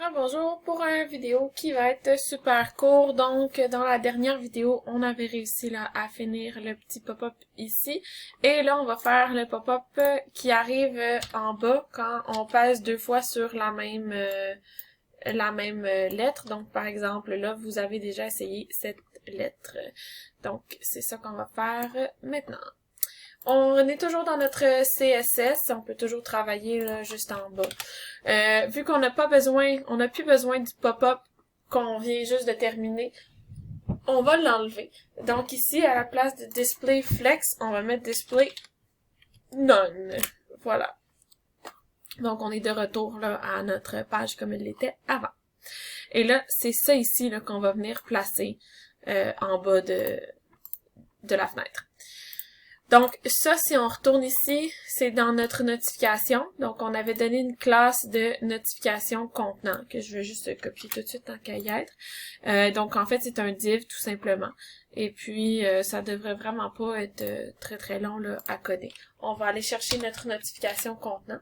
Bonjour pour une vidéo qui va être super court. Donc, dans la dernière vidéo, on avait réussi là à finir le petit pop-up ici. Et là, on va faire le pop-up qui arrive en bas quand on pèse deux fois sur la même lettre. Donc, par exemple, là, vous avez déjà essayé cette lettre. Donc, c'est ça qu'on va faire maintenant. On est toujours dans notre CSS, on peut toujours travailler là, juste en bas. Vu qu'on n'a pas besoin, on n'a plus besoin du pop-up qu'on vient juste de terminer, on va l'enlever. Donc ici, à la place de Display Flex, on va mettre Display None. Voilà. Donc on est de retour là à notre page comme elle l'était avant. Et là, c'est ça ici là qu'on va venir placer en bas de la fenêtre. Donc, ça, si on retourne ici, c'est dans notre notification. Donc, on avait donné une classe de notification contenant, que je vais juste copier tout de suite en qu'à y être. Donc, en fait, c'est un div, tout simplement. Et puis, ça devrait vraiment pas être très très long là, à coder. On va aller chercher notre notification contenant.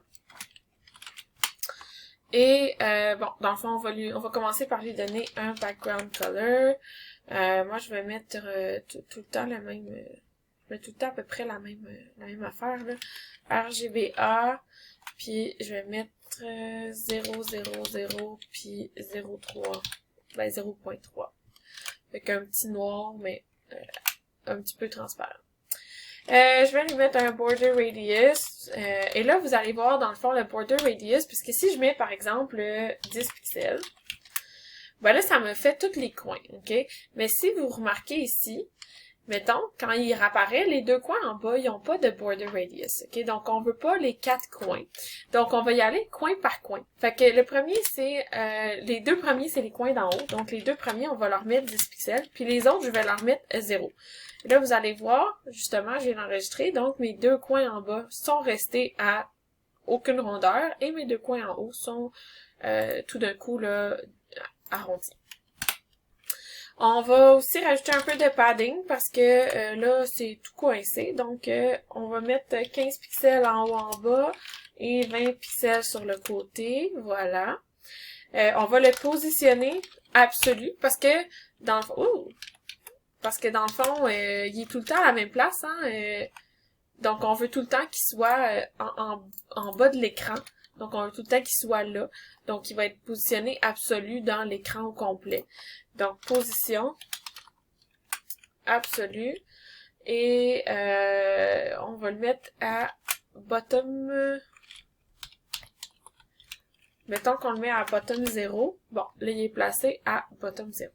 Et, bon, dans le fond, on va commencer par lui donner un background color. Moi, je vais mettre tout le temps le même... je mets tout le temps à peu près la même affaire, là. RGBA, puis je vais mettre 0,00, puis 0,3. Ben, 0,3. Avec un petit noir, mais un petit peu transparent. Je vais lui mettre un border radius. Et là, vous allez voir, dans le fond, le border radius, puisque si je mets, par exemple, 10 pixels, ben là, ça me fait tous les coins, OK? Mais si vous remarquez ici, mettons, quand il réapparaît, les deux coins en bas, ils n'ont pas de border radius, ok? Donc, on veut pas les quatre coins. Donc, on va y aller coin par coin. Fait que le premier, c'est, les deux premiers, c'est les coins d'en haut. Donc, les deux premiers, on va leur mettre 10 pixels. Puis les autres, je vais leur mettre 0. Et là, vous allez voir, justement, je viens d'enregistrer. Donc, mes deux coins en bas sont restés à aucune rondeur. Et mes deux coins en haut sont, tout d'un coup, là, arrondis. On va aussi rajouter un peu de padding parce que là, c'est tout coincé. Donc, on va mettre 15 pixels en haut en bas et 20 pixels sur le côté. Voilà. On va le positionner absolu parce que dans le fond, dans le fond, il est tout le temps à la même place. Hein, donc, on veut tout le temps qu'il soit en bas de l'écran. Donc, on veut tout le temps qu'il soit là. Donc, il va être positionné absolu dans l'écran au complet. Donc, position absolue. Et on va le mettre à bottom... Mettons qu'on le met à bottom 0. Bon, là, il est placé à bottom 0.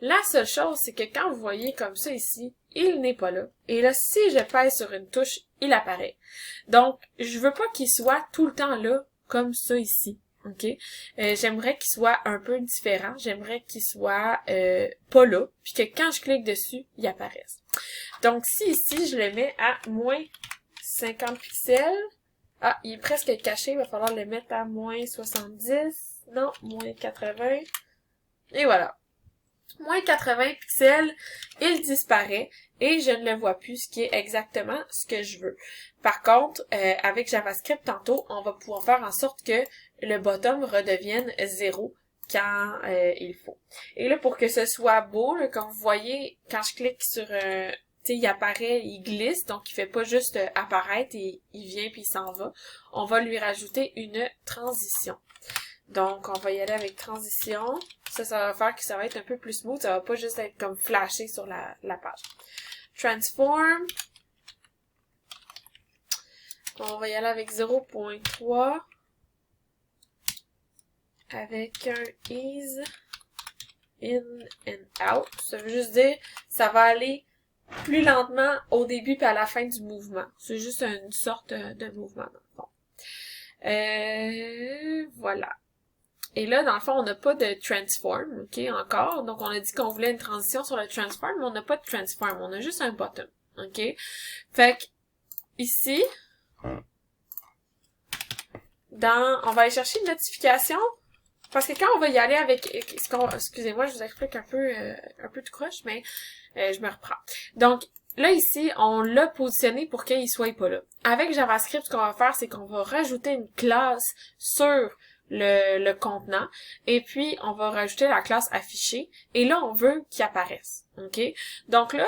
La seule chose, c'est que quand vous voyez comme ça ici, il n'est pas là. Et là, si je pèse sur une touche, il apparaît. Donc, je veux pas qu'il soit tout le temps là, comme ça ici. OK? J'aimerais qu'il soit un peu différent. J'aimerais qu'il soit pas là. Puis que quand je clique dessus, il apparaisse. Donc, si ici, je le mets à moins 50 pixels. Ah, il est presque caché. Il va falloir le mettre à moins 70. Non, moins 80. Et voilà. Moins 80 pixels, il disparaît et je ne le vois plus, ce qui est exactement ce que je veux. Par contre, avec JavaScript tantôt, on va pouvoir faire en sorte que le bottom redevienne 0 quand il faut. Et là, pour que ce soit beau, là, comme vous voyez, quand je clique sur il apparaît, il glisse, donc il fait pas juste apparaître et il vient puis il s'en va. On va lui rajouter une transition. Donc, on va y aller avec transition. Ça va faire que ça va être un peu plus smooth. Ça va pas juste être comme flashé sur la page. Transform. On va y aller avec 0.3. Avec un ease in and out. Ça veut juste dire ça va aller plus lentement au début puis à la fin du mouvement. C'est juste une sorte de mouvement dans le fond. Voilà. Et là, dans le fond, on n'a pas de transform, OK, encore. Donc, on a dit qu'on voulait une transition sur le transform, mais on n'a pas de transform. On a juste un bottom, OK? Fait que, ici, on va aller chercher une notification, parce que quand on va y aller avec, excusez-moi, je vous explique un peu tout croche, mais je me reprends. Donc, là, ici, on l'a positionné pour qu'il soit pas là. Avec JavaScript, ce qu'on va faire, c'est qu'on va rajouter une classe sur le contenant. Et puis, on va rajouter la classe affichée. Et là, on veut qu'il apparaisse. OK? Donc là,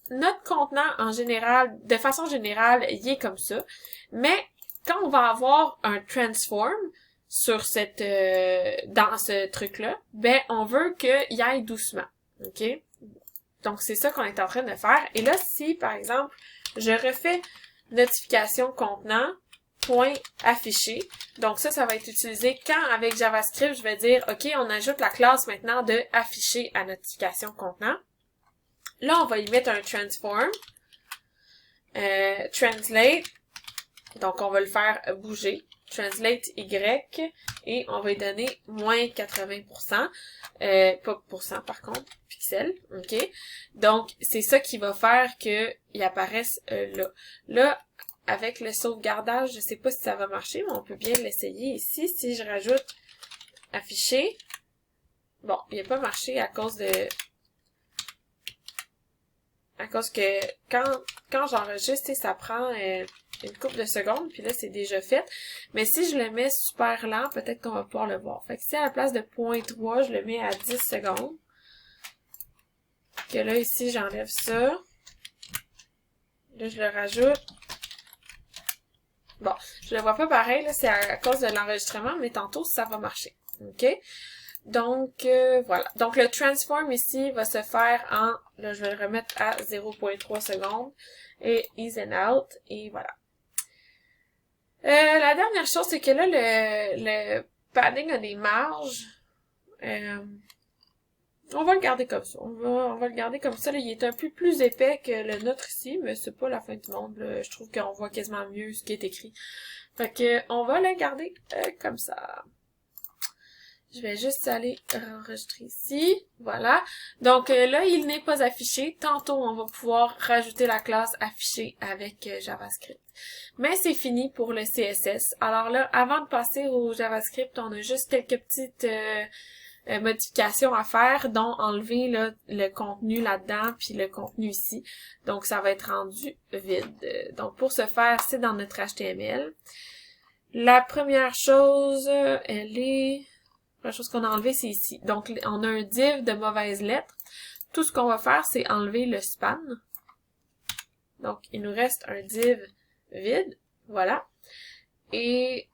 notre contenant, en général, de façon générale, il est comme ça. Mais quand on va avoir un transform sur dans ce truc-là, ben, on veut qu'il aille doucement. OK? Donc, c'est ça qu'on est en train de faire. Et là, si, par exemple, je refais notification contenant, point affiché. Donc, ça va être utilisé quand, avec JavaScript, je vais dire, OK, on ajoute la classe maintenant de afficher à notification contenant. Là, on va y mettre un transform, translate, donc on va le faire bouger, translate Y, et on va lui donner moins 80%, pas pourcent par contre, pixels, ok? Donc, c'est ça qui va faire qu'il apparaisse là. Là, avec le sauvegardage, je sais pas si ça va marcher, mais on peut bien l'essayer ici. Si je rajoute afficher, bon, il n'a pas marché à cause que quand j'enregistre, ça prend une couple de secondes, puis là, c'est déjà fait. Mais si je le mets super lent, peut-être qu'on va pouvoir le voir. Fait que si à la place de 0.3, je le mets à 10 secondes, que là, ici, j'enlève ça. Là, je le rajoute. Bon, je le vois pas pareil, là, c'est à cause de l'enregistrement, mais tantôt, ça va marcher. OK? Donc, voilà. Donc, le transform ici va se faire là, je vais le remettre à 0.3 secondes, et ease and out, et voilà. La dernière chose, c'est que là, le padding a des marges. On va le garder comme ça. On va le garder comme ça. Là, il est un peu plus épais que le nôtre ici, mais c'est pas la fin du monde. Là. Je trouve qu'on voit quasiment mieux ce qui est écrit. Fait que, on va le garder comme ça. Je vais juste aller enregistrer ici. Voilà. Donc là, il n'est pas affiché. Tantôt, on va pouvoir rajouter la classe affichée avec JavaScript. Mais c'est fini pour le CSS. Alors là, avant de passer au JavaScript, on a juste quelques petites modifications à faire, dont enlever là, le contenu là-dedans, puis le contenu ici. Donc, ça va être rendu vide. Donc, pour ce faire, c'est dans notre HTML. La première chose, la chose qu'on a enlevé, c'est ici. Donc, on a un div de mauvaises lettres. Tout ce qu'on va faire, c'est enlever le span. Donc, il nous reste un div vide. Voilà. Et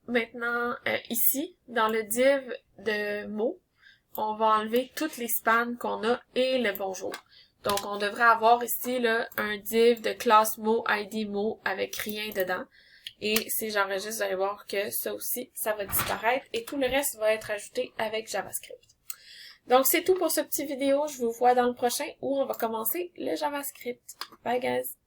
maintenant, ici, dans le div de mots, on va enlever toutes les spans qu'on a et le bonjour. Donc, on devrait avoir ici là, un div de classe mot, ID mot avec rien dedans. Et si j'enregistre, vous allez voir que ça aussi, ça va disparaître et tout le reste va être ajouté avec JavaScript. Donc, c'est tout pour ce petit vidéo. Je vous vois dans le prochain où on va commencer le JavaScript. Bye guys!